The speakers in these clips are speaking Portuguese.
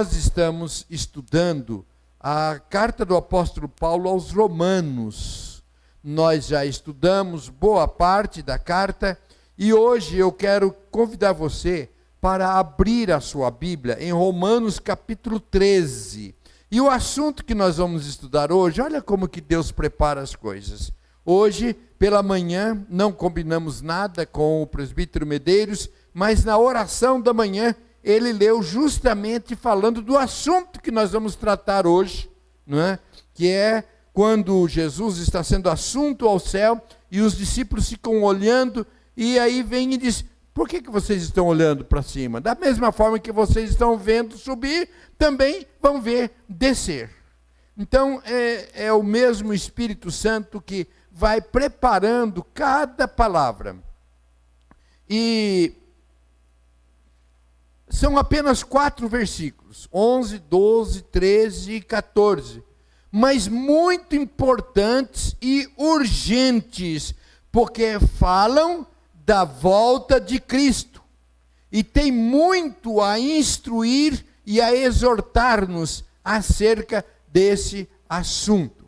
nós estamos estudando a carta do apóstolo Paulo aos Romanos. Nós já estudamos boa parte da carta e hoje eu quero convidar você para abrir a sua Bíblia em Romanos capítulo 13. E o assunto que nós vamos estudar hoje, olha como que Deus prepara as coisas. Hoje, pela manhã, não combinamos nada com o presbítero Medeiros, mas na oração da manhã, ele leu justamente falando do assunto que nós vamos tratar hoje, não é? Que é quando Jesus está sendo assunto ao céu e os discípulos ficam olhando e aí vem e diz: por que vocês estão olhando para cima? Da mesma forma que vocês estão vendo subir, também vão ver descer. Então é o mesmo Espírito Santo que vai preparando cada palavra. E são apenas 4 versículos, 11, 12, 13 e 14, mas muito importantes e urgentes, porque falam da volta de Cristo, e tem muito a instruir e a exortar-nos acerca desse assunto.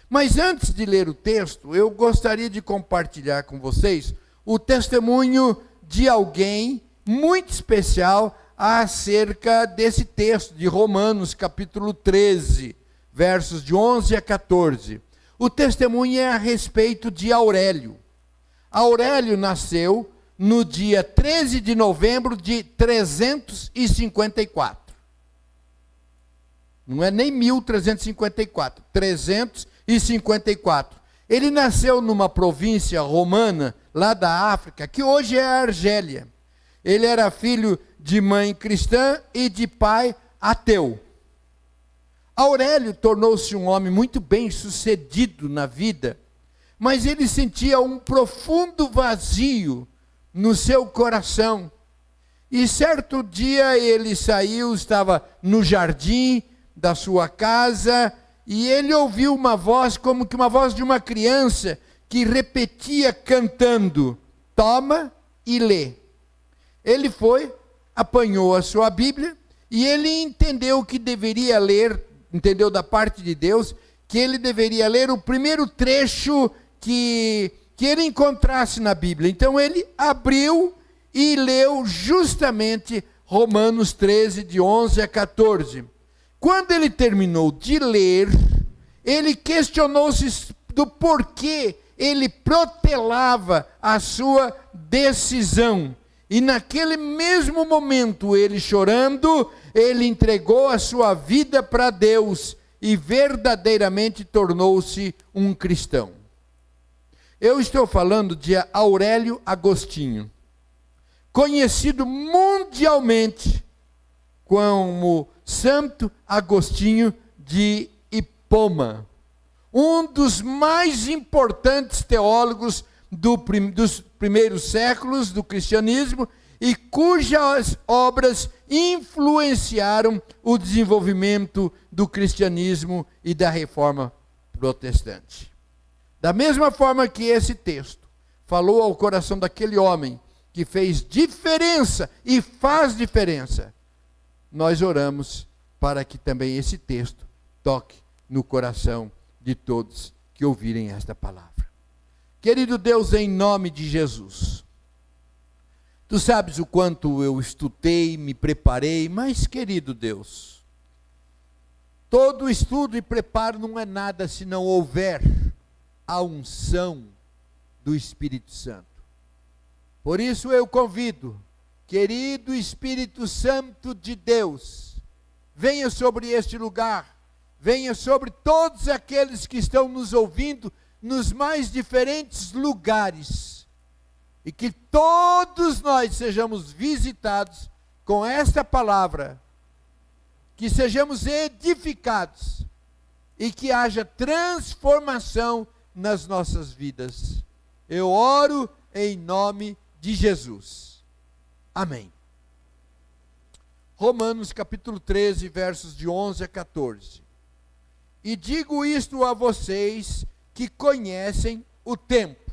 Mas antes de ler o texto, eu gostaria de compartilhar com vocês o testemunho de alguém muito especial acerca desse texto de Romanos, capítulo 13, versos de 11 a 14. O testemunho é a respeito de Aurélio. Aurélio nasceu no dia 13 de novembro de 354. Não é nem 1354, 354. Ele nasceu numa província romana, lá da África, que hoje é a Argélia. Ele era filho de mãe cristã e de pai ateu. Aurélio tornou-se um homem muito bem sucedido na vida, mas ele sentia um profundo vazio no seu coração. E certo dia ele saiu, estava no jardim da sua casa, e ele ouviu uma voz, como que uma voz de uma criança, que repetia cantando: toma e lê. Ele foi, apanhou a sua Bíblia, e ele entendeu que deveria ler, entendeu da parte de Deus, que ele deveria ler o primeiro trecho que ele encontrasse na Bíblia. Então ele abriu e leu justamente Romanos 13, de 11 a 14. Quando ele terminou de ler, ele questionou-se do porquê ele protelava a sua decisão. E naquele mesmo momento, ele chorando, ele entregou a sua vida para Deus e verdadeiramente tornou-se um cristão. Eu estou falando de Aurélio Agostinho, conhecido mundialmente como Santo Agostinho de Hipona, um dos mais importantes teólogos dos primeiros séculos do cristianismo e cujas obras influenciaram o desenvolvimento do cristianismo e da reforma protestante. Da mesma forma que esse texto falou ao coração daquele homem que fez diferença e faz diferença, nós oramos para que também esse texto toque no coração de todos que ouvirem esta palavra. Querido Deus, em nome de Jesus, Tu sabes o quanto eu estudei, me preparei, mas, querido Deus, todo estudo e preparo não é nada se não houver a unção do Espírito Santo. Por isso eu convido, querido Espírito Santo de Deus, venha sobre este lugar, venha sobre todos aqueles que estão nos ouvindo nos mais diferentes lugares, e que todos nós sejamos visitados com esta palavra, que sejamos edificados e que haja transformação nas nossas vidas. Eu oro em nome de Jesus. Amém. Romanos capítulo 13, versos de 11 a 14. E digo isto a vocês que conhecem o tempo.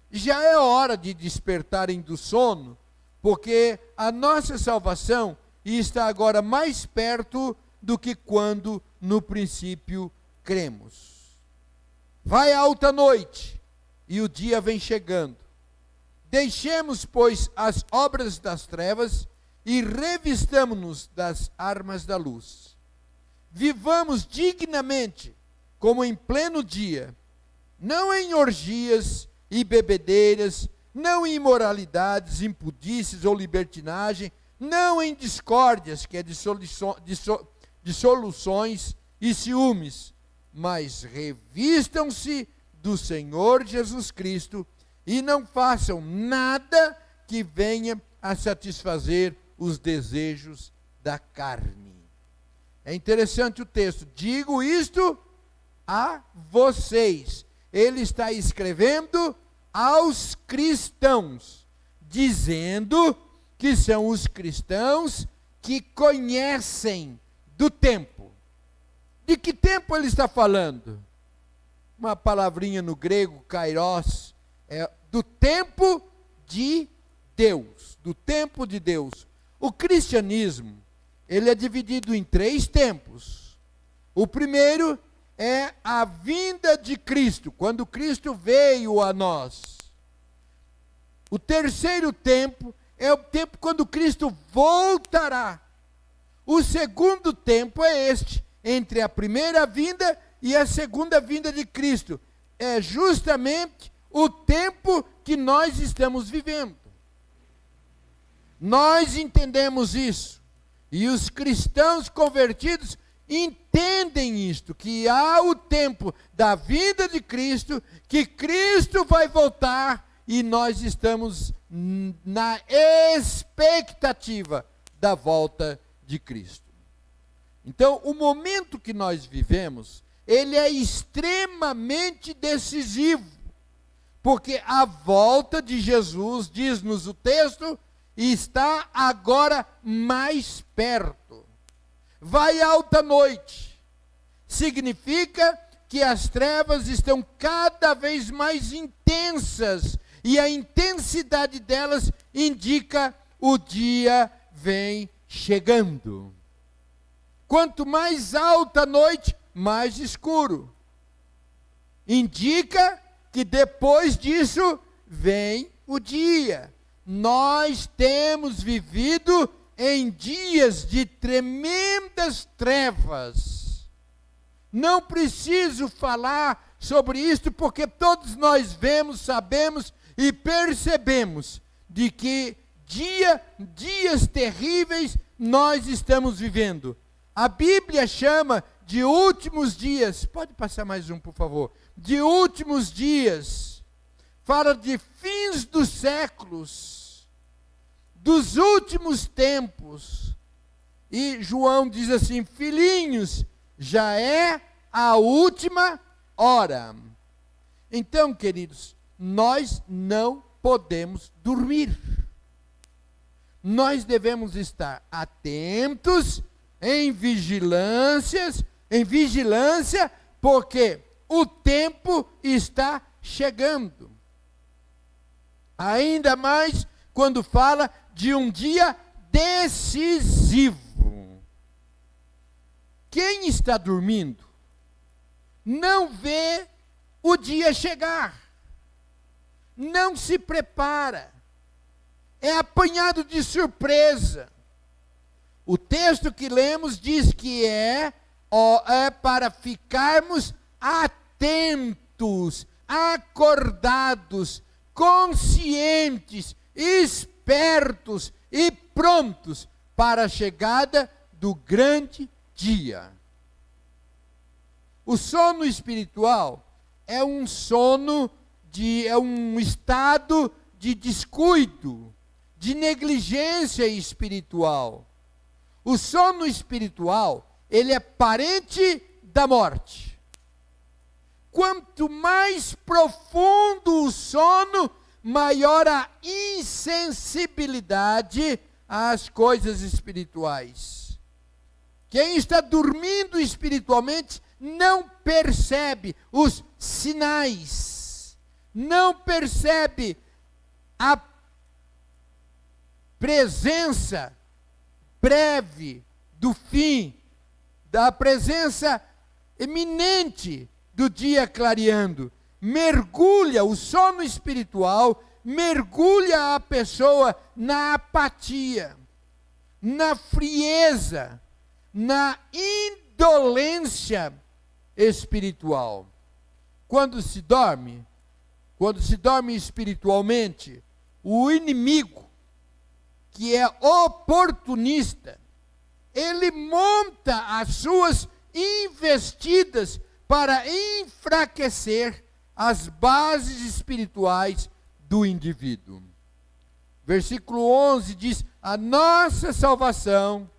Já é hora de despertarem do sono, porque a nossa salvação e está agora mais perto do que quando no princípio cremos. Vai a alta noite, e o dia vem chegando. Deixemos, pois, as obras das trevas e revistamo-nos das armas da luz. Vivamos dignamente, como em pleno dia, não em orgias e bebedeiras, não em imoralidades, impudícies ou libertinagem, não em discórdias, que é dissoluções e ciúmes, mas revistam-se do Senhor Jesus Cristo e não façam nada que venha a satisfazer os desejos da carne. É interessante o texto. Digo isto a vocês. Ele está escrevendo aos cristãos, dizendo que são os cristãos que conhecem do tempo. De que tempo ele está falando? Uma palavrinha no grego, kairos, é do tempo de Deus, do tempo de Deus. O cristianismo, ele é dividido em 3 tempos. O primeiro é a vinda de Cristo, quando Cristo veio a nós. O terceiro tempo é o tempo quando Cristo voltará. O segundo tempo é este, entre a primeira vinda e a segunda vinda de Cristo. É justamente o tempo que nós estamos vivendo. Nós entendemos isso. E os cristãos convertidos entendem isto, que há o tempo da vinda de Cristo, que Cristo vai voltar e nós estamos na expectativa da volta de Cristo. Então, o momento que nós vivemos, ele é extremamente decisivo, porque a volta de Jesus, diz-nos o texto, está agora mais perto. Vai alta noite. Significa que as trevas estão cada vez mais intensas, e a intensidade delas indica o dia vem chegando. Quanto mais alta a noite, mais escuro. Indica que depois disso vem o dia. Nós temos vivido em dias de tremendas trevas. Não preciso falar sobre isto, porque todos nós vemos, sabemos e percebemos de que dias terríveis nós estamos vivendo. A Bíblia chama de últimos dias. Pode passar mais um, por favor. De últimos dias. Fala de fins dos séculos, dos últimos tempos. E João diz assim: filhinhos, já é a última hora. Então, queridos, nós não podemos dormir. Nós devemos estar atentos, em vigilância, porque o tempo está chegando. Ainda mais quando fala de um dia decisivo. Quem está dormindo não vê o dia chegar, não se prepara, é apanhado de surpresa. O texto que lemos diz que é para ficarmos atentos, acordados, conscientes, espertos e prontos para a chegada do grande dia. O sono espiritual é um estado de descuido, de negligência espiritual. O sono espiritual, ele é parente da morte. Quanto mais profundo o sono, maior a insensibilidade às coisas espirituais. Quem está dormindo espiritualmente não percebe os sinais, não percebe a presença breve do fim, da presença iminente do dia clareando. Mergulha o sono espiritual, mergulha a pessoa na apatia, na frieza, na indolência espiritual. Quando se dorme espiritualmente, o inimigo, que é oportunista, ele monta as suas investidas para enfraquecer as bases espirituais do indivíduo. Versículo 11 diz: a nossa salvação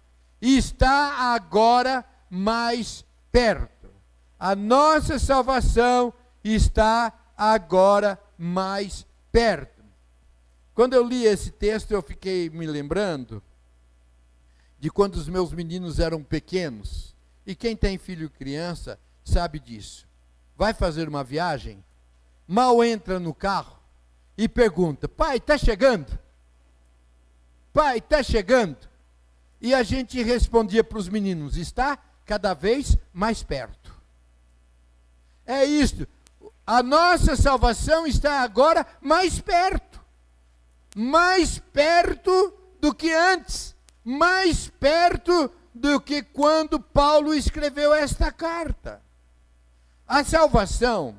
está agora mais perto. A nossa salvação está agora mais perto. Quando eu li esse texto, eu fiquei me lembrando de quando os meus meninos eram pequenos. E quem tem filho e criança sabe disso. Vai fazer uma viagem, mal entra no carro e pergunta: pai, está chegando? Pai, está chegando? E a gente respondia para os meninos: está cada vez mais perto. É isto. A nossa salvação está agora mais perto do que antes, mais perto do que quando Paulo escreveu esta carta. A salvação,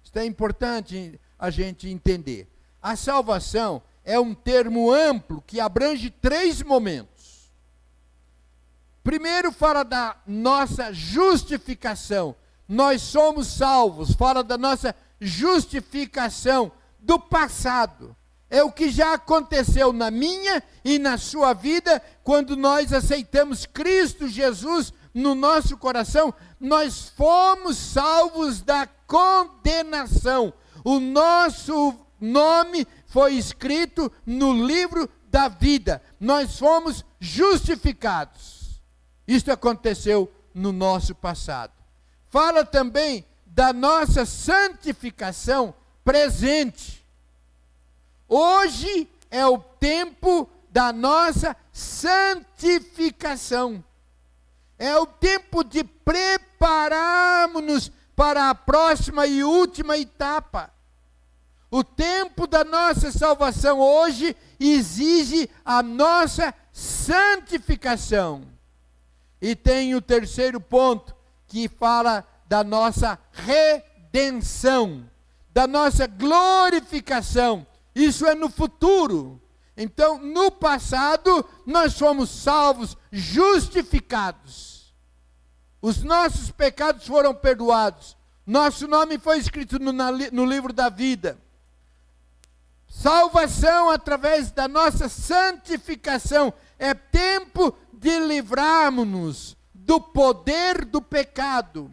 isto é importante a gente entender, a salvação é um termo amplo que abrange 3 momentos. Primeiro fala da nossa justificação. Nós somos salvos, fala da nossa justificação do passado. É o que já aconteceu na minha e na sua vida, quando nós aceitamos Cristo Jesus no nosso coração. Nós fomos salvos da condenação. O nosso nome foi escrito no livro da vida. Nós fomos justificados. Isto aconteceu no nosso passado. Fala também da nossa santificação presente. Hoje é o tempo da nossa santificação. É o tempo de prepararmos-nos para a próxima e última etapa. O tempo da nossa salvação hoje exige a nossa santificação. E tem o terceiro ponto, que fala da nossa redenção, da nossa glorificação. Isso é no futuro. Então, no passado, nós fomos salvos, justificados. Os nossos pecados foram perdoados. Nosso nome foi escrito no livro da vida. Salvação através da nossa santificação. É tempo de livrarmos-nos do poder do pecado.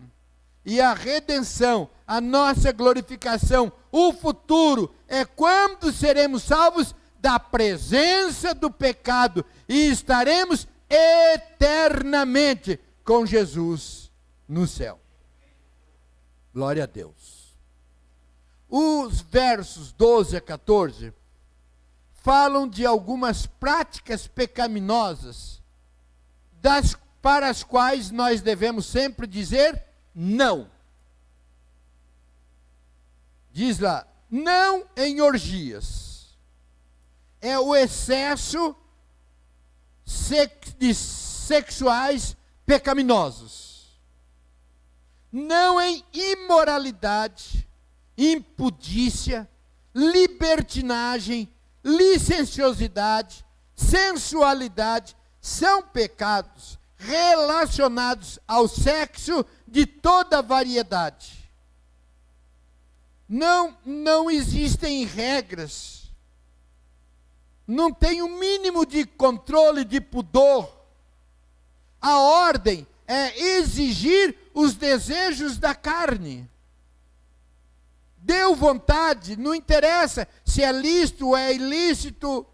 E a redenção, a nossa glorificação, o futuro, é quando seremos salvos da presença do pecado e estaremos eternamente com Jesus no céu. Glória a Deus. Os versos 12 a 14 falam de algumas práticas pecaminosas para as quais nós devemos sempre dizer não. Diz lá: não em orgias. É o excesso de sexuais pecaminosos. Não em imoralidade, impudícia, libertinagem, licenciosidade, sensualidade. São pecados relacionados ao sexo de toda variedade. Não existem regras. Não tem o mínimo de controle, de pudor. A ordem é exigir os desejos da carne. Deu vontade, não interessa se é lícito ou é ilícito,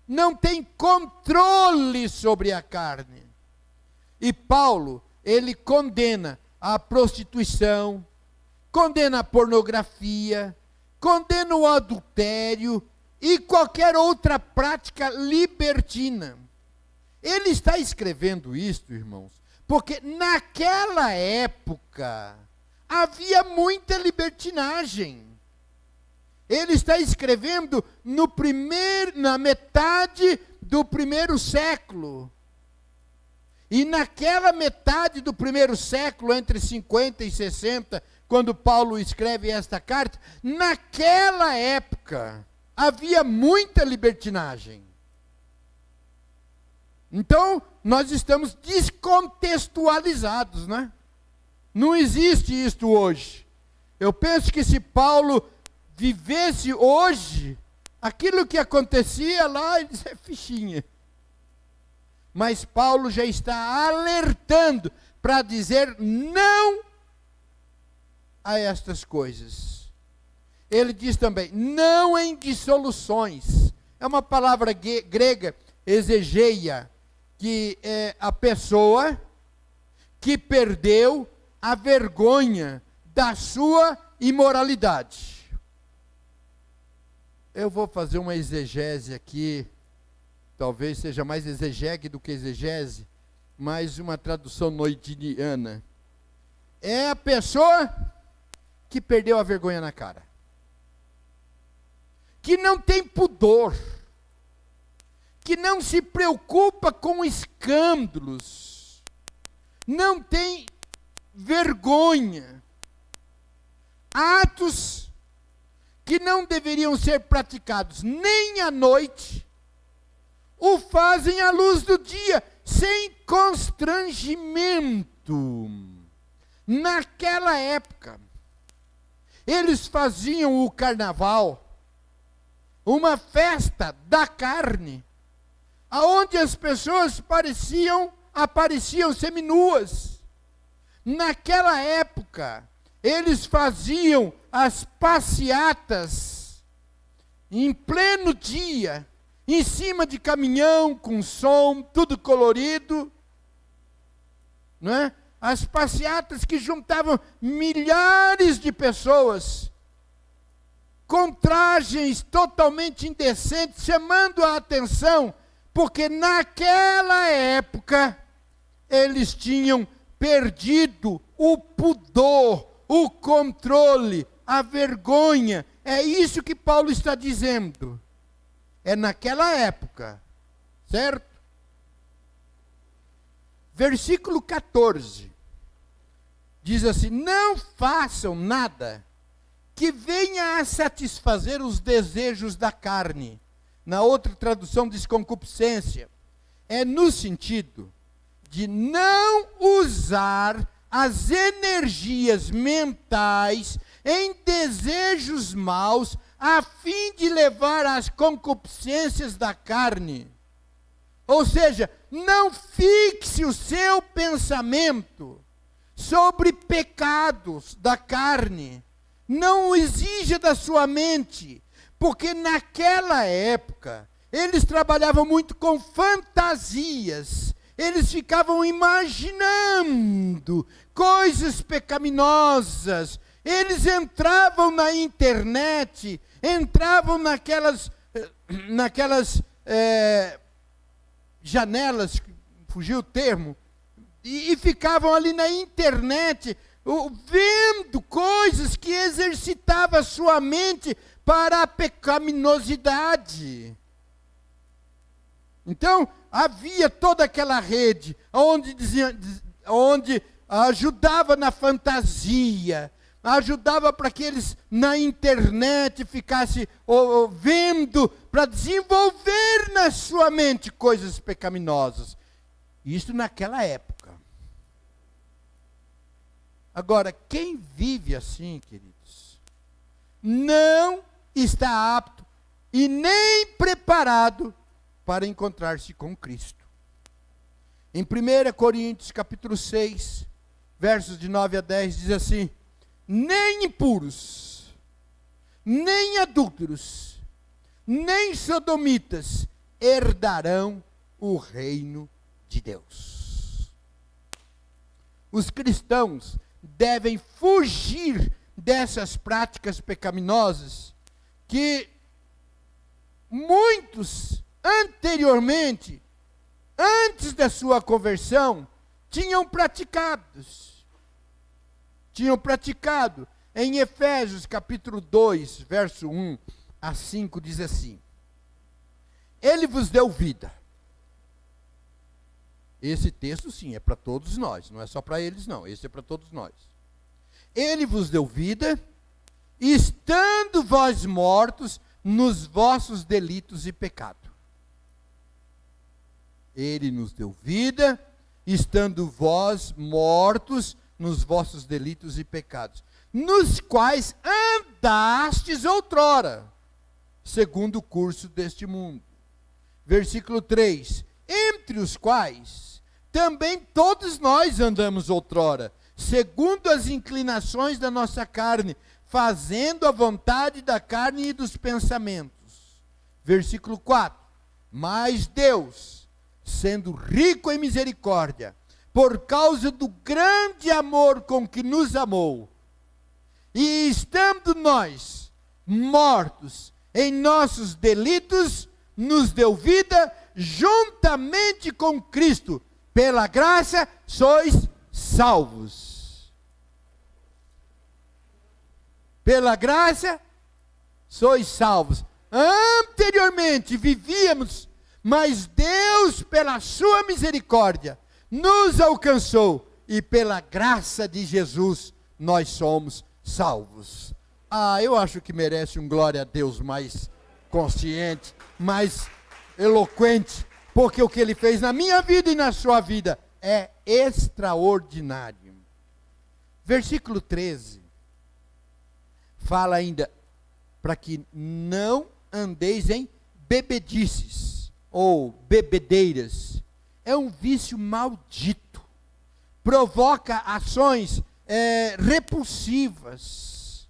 não tem controle sobre a carne. E Paulo, ele condena a prostituição, condena a pornografia, condena o adultério e qualquer outra prática libertina. Ele está escrevendo isto, irmãos, porque naquela época havia muita libertinagem. Ele está escrevendo na metade do primeiro século. E naquela metade do primeiro século, entre 50 e 60, quando Paulo escreve esta carta, naquela época havia muita libertinagem. Então, nós estamos descontextualizados, né? Não existe isto hoje. Eu penso que se Paulo vivesse hoje, aquilo que acontecia lá, ele é fichinha. Mas Paulo já está alertando para dizer não a estas coisas. Ele diz também, não em dissoluções. É uma palavra grega, exegeia, que é a pessoa que perdeu a vergonha da sua imoralidade. Eu vou fazer uma exegese aqui, talvez seja mais exegegue do que exegese, mas uma tradução noidiniana. É a pessoa que perdeu a vergonha na cara, que não tem pudor, que não se preocupa com escândalos, não tem vergonha, atos que não deveriam ser praticados nem à noite, o fazem à luz do dia, sem constrangimento. Naquela época, eles faziam o carnaval, uma festa da carne, aonde as pessoas apareciam seminuas. Naquela época, eles faziam as passeatas em pleno dia, em cima de caminhão, com som, tudo colorido, não é? As passeatas que juntavam milhares de pessoas, com trajes totalmente indecentes, chamando a atenção, porque naquela época, eles tinham perdido o pudor, o controle, a vergonha. É isso que Paulo está dizendo. É naquela época, certo? Versículo 14, diz assim, não façam nada que venha a satisfazer os desejos da carne. Na outra tradução diz concupiscência. É no sentido de não usar as energias mentais em desejos maus, a fim de levar às concupiscências da carne. Ou seja, não fixe o seu pensamento sobre pecados da carne. Não o exija da sua mente, porque naquela época, eles trabalhavam muito com fantasias. Eles ficavam imaginando coisas pecaminosas. Eles entravam na internet, entravam naquelas janelas, fugiu o termo, e ficavam ali na internet, vendo coisas que exercitavam a sua mente para a pecaminosidade. Então, havia toda aquela rede, onde ajudava na fantasia, ajudava para que eles na internet ficassem vendo, para desenvolver na sua mente coisas pecaminosas. Isso naquela época. Agora, quem vive assim, queridos, não está apto e nem preparado para encontrar-se com Cristo. Em 1 Coríntios capítulo 6, versos de 9 a 10, diz assim, nem impuros, nem adúlteros, nem sodomitas herdarão o reino de Deus. Os cristãos devem fugir dessas práticas pecaminosas que muitos anteriormente antes da sua conversão, tinham praticado. Em Efésios capítulo 2, verso 1 a 5, diz assim: Ele vos deu vida. Esse texto, sim, é para todos nós, não é só para eles, não. Esse é para todos nós. Ele vos deu vida, estando vós mortos nos vossos delitos e pecado. Ele nos deu vida, estando vós mortos nos vossos delitos e pecados, nos quais andastes outrora, segundo o curso deste mundo. Versículo 3: Entre os quais também todos nós andamos outrora, segundo as inclinações da nossa carne, fazendo a vontade da carne e dos pensamentos. Versículo 4: Mas Deus, sendo rico em misericórdia, por causa do grande amor com que nos amou, e estando nós mortos em nossos delitos, nos deu vida juntamente com Cristo. Pela graça sois salvos. Pela graça sois salvos. Anteriormente vivíamos, mas Deus, pela sua misericórdia, nos alcançou, e pela graça de Jesus nós somos salvos. Eu acho que merece um glória a Deus mais consciente, mais eloquente, porque o que Ele fez na minha vida e na sua vida é extraordinário. Versículo 13 fala ainda, para que não andeis em bebedices ou bebedeiras. É um vício maldito, provoca ações repulsivas,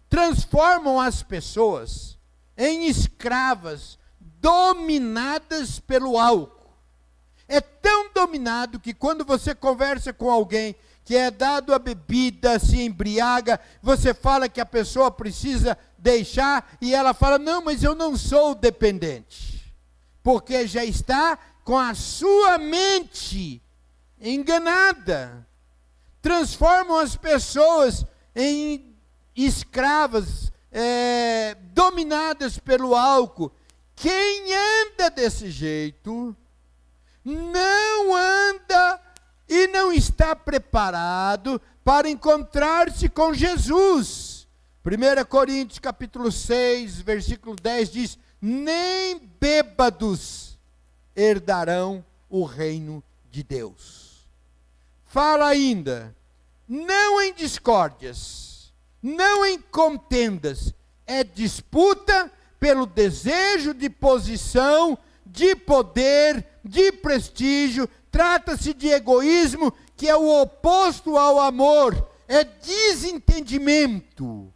transformam as pessoas em escravas, dominadas pelo álcool. É tão dominado que quando você conversa com alguém que é dado a bebida, se embriaga, você fala que a pessoa precisa deixar, e ela fala: não, mas eu não sou dependente, porque já está com a sua mente enganada. Transformam as pessoas em escravas, dominadas pelo álcool. Quem anda desse jeito, não anda e não está preparado para encontrar-se com Jesus. 1 Coríntios capítulo 6, versículo 10 diz: nem bêbados herdarão o reino de Deus. Fala ainda: não em discórdias, não em contendas, é disputa pelo desejo de posição, de poder, de prestígio. Trata-se de egoísmo, que é o oposto ao amor, é desentendimento.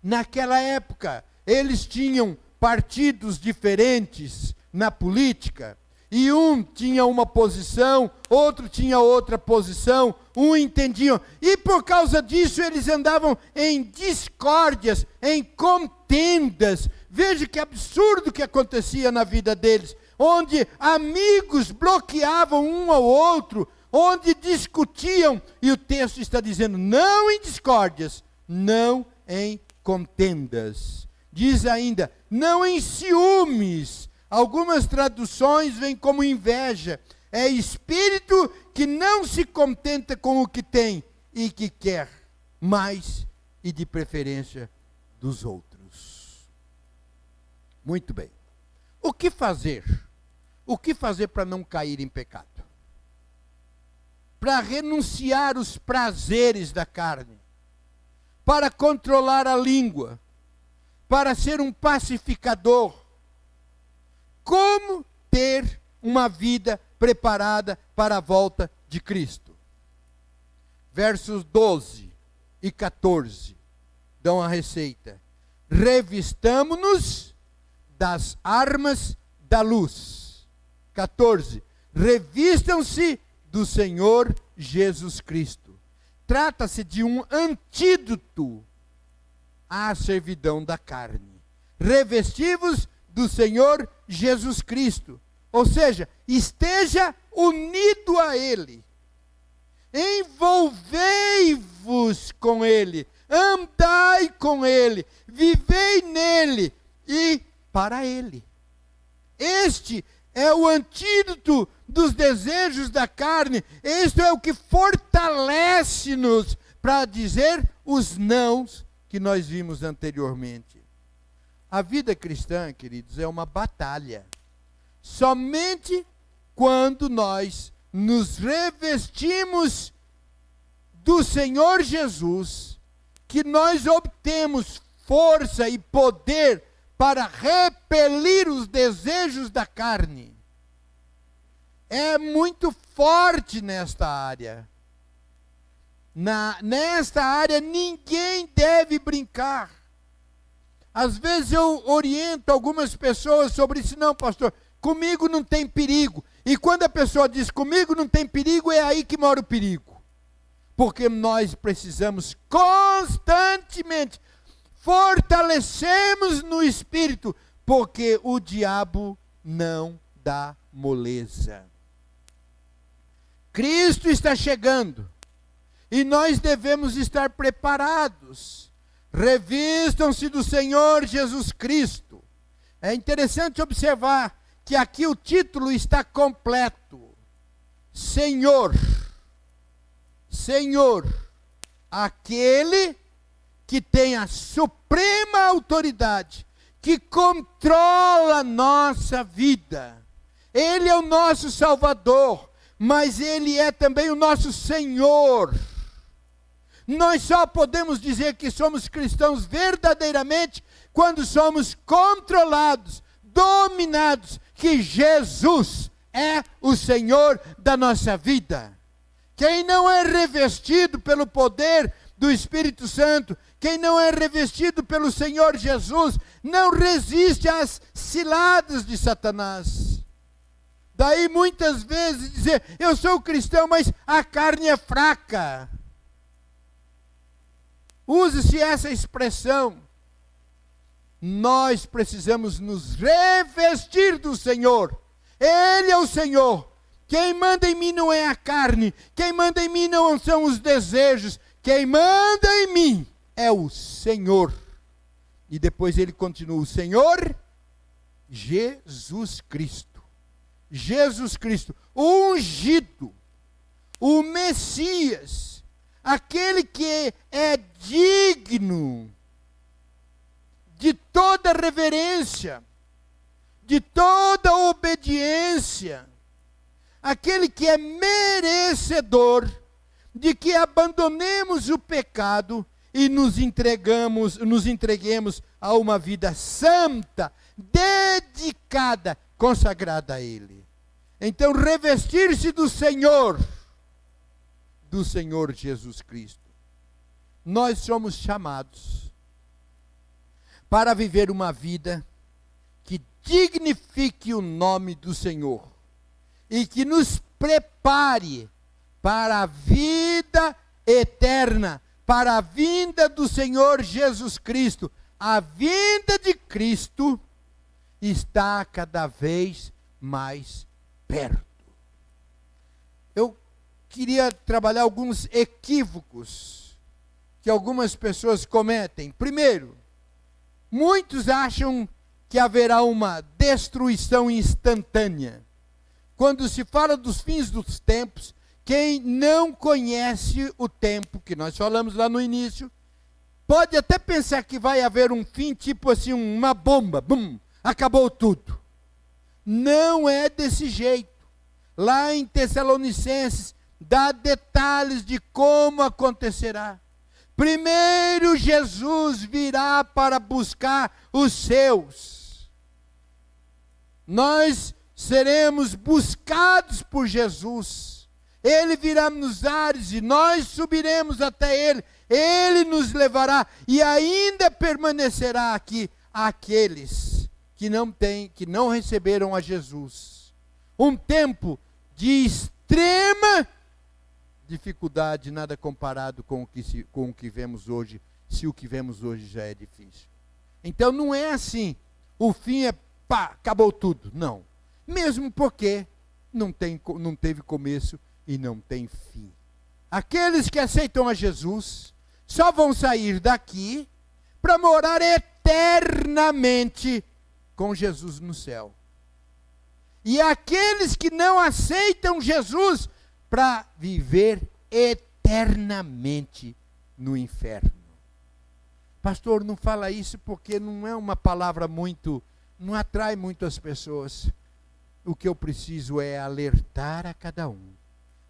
Naquela época, eles tinham partidos diferentes na política, e um tinha uma posição, outro tinha outra posição, um entendiam, e por causa disso eles andavam em discórdias, em contendas. Veja que absurdo que acontecia na vida deles, onde amigos bloqueavam um ao outro, onde discutiam, e o texto está dizendo: não em discórdias, não em contendas. Diz ainda: não em ciúmes. Algumas traduções vêm como inveja. É espírito que não se contenta com o que tem e que quer mais e de preferência dos outros. Muito bem. O que fazer? O que fazer para não cair em pecado? Para renunciar os prazeres da carne, para controlar a língua, para ser um pacificador. Como ter uma vida preparada para a volta de Cristo? Versos 12 e 14 dão a receita. Revistamo-nos das armas da luz. 14. Revistam-se do Senhor Jesus Cristo. Trata-se de um antídoto à servidão da carne. Revesti-vos do Senhor Jesus Cristo. Ou seja, esteja unido a Ele. Envolvei-vos com Ele, andai com Ele, vivei nele e para Ele. Este é o antídoto dos desejos da carne. Este é o que fortalece-nos para dizer os nãos que nós vimos anteriormente. A vida cristã, queridos, é uma batalha. Somente quando nós nos revestimos do Senhor Jesus, que nós obtemos força e poder para repelir os desejos da carne. É muito forte nesta área. Nesta área ninguém deve brincar. Às vezes eu oriento algumas pessoas sobre isso. Não, pastor, comigo não tem perigo. E quando a pessoa diz comigo não tem perigo, é aí que mora o perigo. Porque nós precisamos constantemente fortalecemos no espírito, porque o diabo não dá moleza. Cristo está chegando e nós devemos estar preparados. Revistam-se do Senhor Jesus Cristo. É interessante observar que aqui o título está completo. Senhor, Senhor, aquele que tem a suprema autoridade, que controla a nossa vida. Ele é o nosso Salvador, mas Ele é também o nosso Senhor. Nós só podemos dizer que somos cristãos verdadeiramente quando somos controlados, dominados, que Jesus é o Senhor da nossa vida. Quem não é revestido pelo poder do Espírito Santo, quem não é revestido pelo Senhor Jesus, não resiste às ciladas de Satanás. Daí muitas vezes dizer, eu sou cristão, mas a carne é fraca. Use-se essa expressão. Nós precisamos nos revestir do Senhor. Ele é o Senhor. Quem manda em mim não é a carne. Quem manda em mim não são os desejos. Quem manda em mim é o Senhor. E depois ele continua, o Senhor Jesus Cristo. Jesus Cristo, o ungido, o Messias, aquele que é digno de toda reverência, de toda obediência, aquele que é merecedor de que abandonemos o pecado e nos entreguemos a uma vida santa, dedicada, consagrada a Ele. Então, revestir-se do Senhor Jesus Cristo. Nós somos chamados para viver uma vida que dignifique o nome do Senhor e que nos prepare para a vida eterna, para a vinda do Senhor Jesus Cristo. A vinda de Cristo está cada vez mais perto. Eu queria trabalhar alguns equívocos que algumas pessoas cometem. Primeiro, muitos acham que haverá uma destruição instantânea. Quando se fala dos fins dos tempos, quem não conhece o tempo, que nós falamos lá no início, pode até pensar que vai haver um fim, tipo assim, uma bomba, bum, acabou tudo. Não é desse jeito. Lá em Tessalonicenses, dá detalhes de como acontecerá. Primeiro Jesus virá para buscar os seus. Nós seremos buscados por Jesus. Ele virá nos ares e nós subiremos até Ele. Ele nos levará e ainda permanecerá aqui aqueles que não receberam a Jesus. Um tempo de extrema dificuldade, nada comparado com o que vemos hoje, se o que vemos hoje já é difícil. Então não é assim, o fim é pá, acabou tudo. Não. Mesmo porque não teve começo e não tem fim. Aqueles que aceitam a Jesus só vão sair daqui para morar eternamente com Jesus no céu. E aqueles que não aceitam Jesus para viver eternamente no inferno. Pastor, não fala isso porque não é uma palavra não atrai muito as pessoas. O que eu preciso é alertar a cada um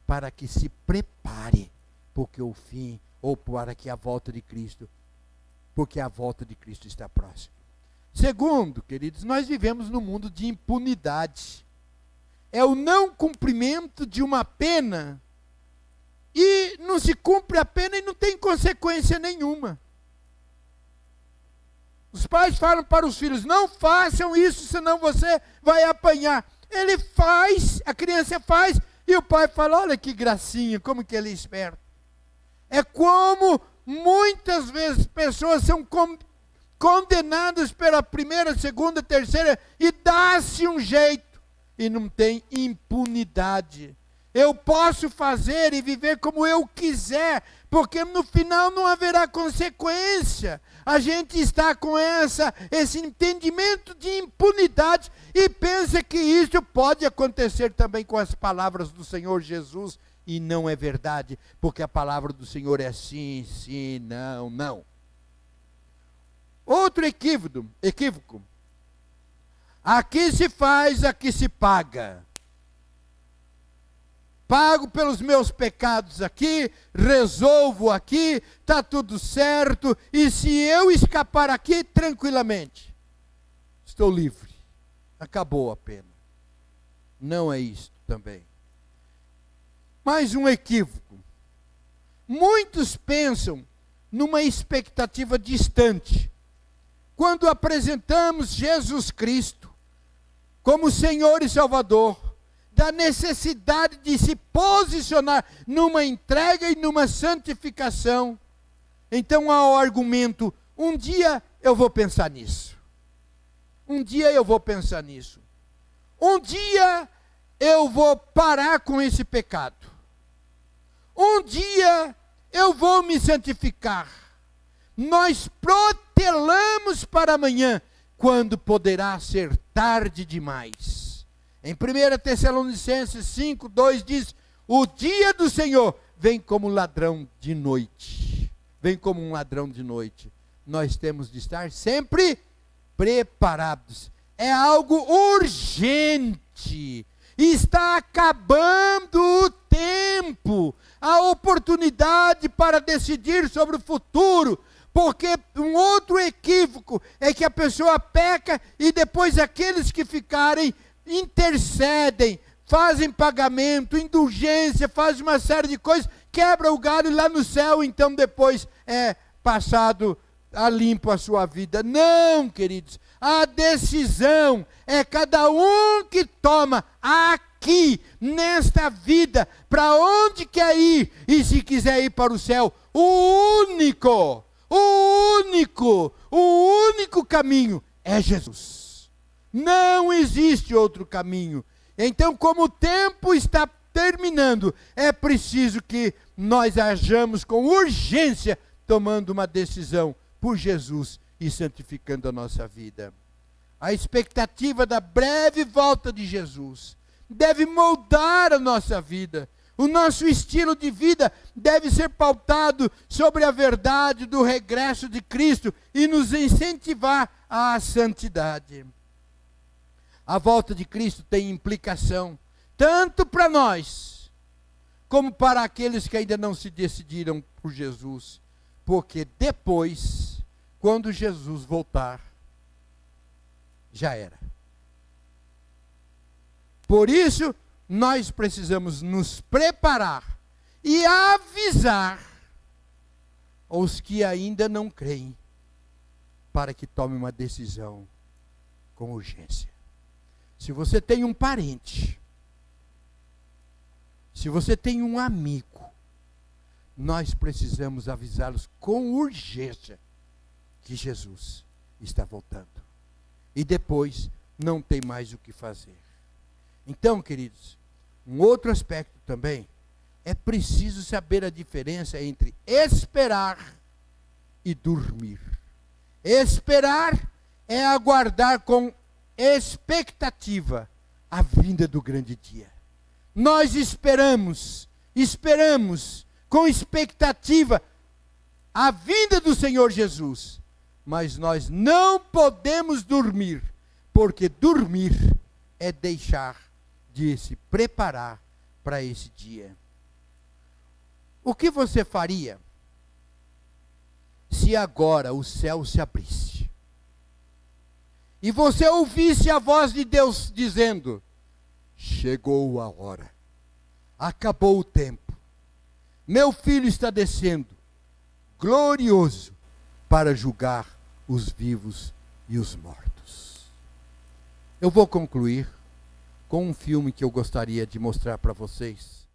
para que se prepare, porque o fim, ou para que a volta de Cristo, porque a volta de Cristo está próxima. Segundo, queridos, nós vivemos num mundo de impunidade. É o não cumprimento de uma pena, e não se cumpre a pena e não tem consequência nenhuma. Os pais falam para os filhos, não façam isso, senão você vai apanhar. Ele faz, a criança faz, e o pai fala, olha que gracinha, como que ele é esperto. É como muitas vezes pessoas são condenadas pela primeira, segunda, terceira, e dá-se um jeito, e não tem impunidade. Eu posso fazer e viver como eu quiser, porque no final não haverá consequência. A gente está com esse entendimento de impunidade e pensa que isso pode acontecer também com as palavras do Senhor Jesus, e não é verdade, porque a palavra do Senhor é sim, sim, não, não. Outro equívoco. Aqui se faz, aqui se paga. Pago pelos meus pecados aqui, resolvo aqui, está tudo certo, e se eu escapar aqui, tranquilamente, estou livre, acabou a pena. Não é isso também. Mais um equívoco. Muitos pensam numa expectativa distante. Quando apresentamos Jesus Cristo como Senhor e Salvador, da necessidade de se posicionar numa entrega e numa santificação, então há o argumento, um dia eu vou pensar nisso. Um dia eu vou pensar nisso. Um dia eu vou parar com esse pecado. Um dia eu vou me santificar. Nós protelamos para amanhã, quando poderá ser tarde demais. Em 1 Tessalonicenses 5, 2 diz, o dia do Senhor vem como ladrão de noite. Vem como um ladrão de noite. Nós temos de estar sempre preparados. É algo urgente. Está acabando o tempo. A oportunidade para decidir sobre o futuro. Porque um outro equívoco é que a pessoa peca e depois aqueles que ficarem intercedem, fazem pagamento, indulgência, fazem uma série de coisas, quebra o galho lá no céu, então depois é passado a limpo a sua vida. Não, queridos, a decisão é cada um que toma aqui, nesta vida, para onde quer ir, e se quiser ir para o céu, o único caminho é Jesus. Não existe outro caminho. Então, como o tempo está terminando, é preciso que nós hajamos com urgência, tomando uma decisão por Jesus e santificando a nossa vida. A expectativa da breve volta de Jesus deve moldar a nossa vida. O nosso estilo de vida deve ser pautado sobre a verdade do regresso de Cristo e nos incentivar à santidade. A volta de Cristo tem implicação, tanto para nós, como para aqueles que ainda não se decidiram por Jesus. Porque depois, quando Jesus voltar, já era. Por isso, nós precisamos nos preparar e avisar os que ainda não creem, para que tomem uma decisão com urgência. Se você tem um parente, se você tem um amigo, nós precisamos avisá-los com urgência que Jesus está voltando. E depois não tem mais o que fazer. Então, queridos, Um outro aspecto também, é preciso saber a diferença entre esperar e dormir. Esperar é aguardar com expectativa a vinda do grande dia. Nós esperamos com expectativa a vinda do Senhor Jesus. Mas nós não podemos dormir, porque dormir é deixar de se preparar para esse dia. O que você faria se agora o céu se abrisse e você ouvisse a voz de Deus dizendo: chegou a hora, acabou o tempo, meu filho está descendo, glorioso, para julgar os vivos e os mortos. Eu vou concluir com um filme que eu gostaria de mostrar para vocês.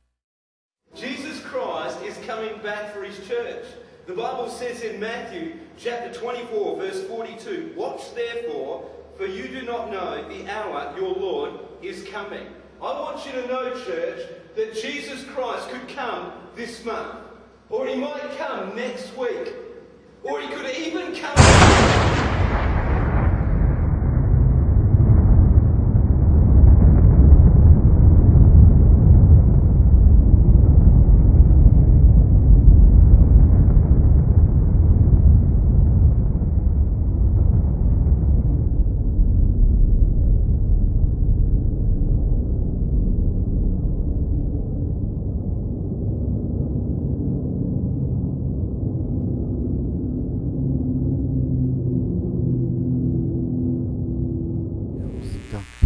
Jesus Christ is coming back for his church. The Bible says in Matthew chapter 24 verse 42, watch therefore, for you do not know the hour your Lord is coming. I want you to know, church, that Jesus Christ could come this month, or he might come next week, or he could even come.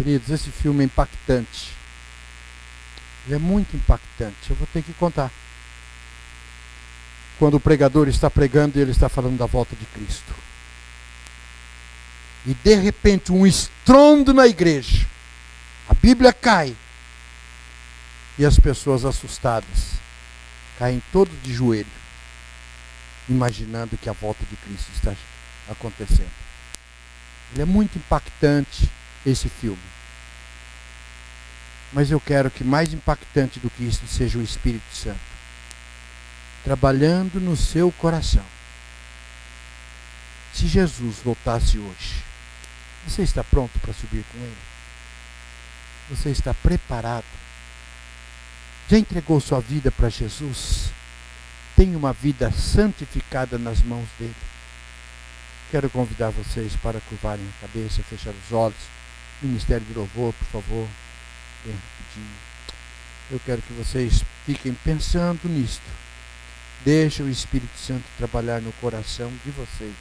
Queridos, esse filme é impactante. Ele é muito impactante. Eu vou ter que contar. Quando o pregador está pregando e ele está falando da volta de Cristo. E de repente um estrondo na igreja. A Bíblia cai. E as pessoas assustadas caem todos de joelho, imaginando que a volta de Cristo está acontecendo. Ele é muito impactante, esse filme. Mas eu quero que mais impactante do que isso seja o Espírito Santo trabalhando no seu coração. Se Jesus voltasse hoje, você está pronto para subir com Ele? Você está preparado? Já entregou sua vida para Jesus? Tem uma vida santificada nas mãos dele? Quero convidar vocês para curvarem a cabeça, fechar os olhos. Ministério de louvor, por favor. Bem rapidinho. Eu quero que vocês fiquem pensando nisto. Deixa o Espírito Santo trabalhar no coração de vocês,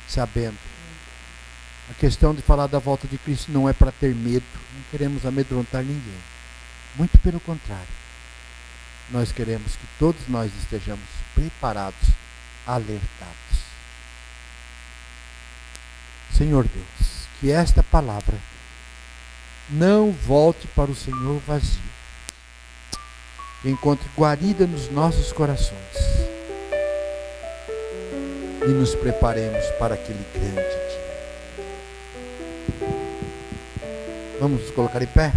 sabendo. A questão de falar da volta de Cristo não é para ter medo. Não queremos amedrontar ninguém. Muito pelo contrário. Nós queremos que todos nós estejamos preparados, alertados. Senhor Deus, que esta palavra não volte para o Senhor vazio. Que encontre guarida nos nossos corações. E nos preparemos para aquele grande dia. Vamos nos colocar em pé?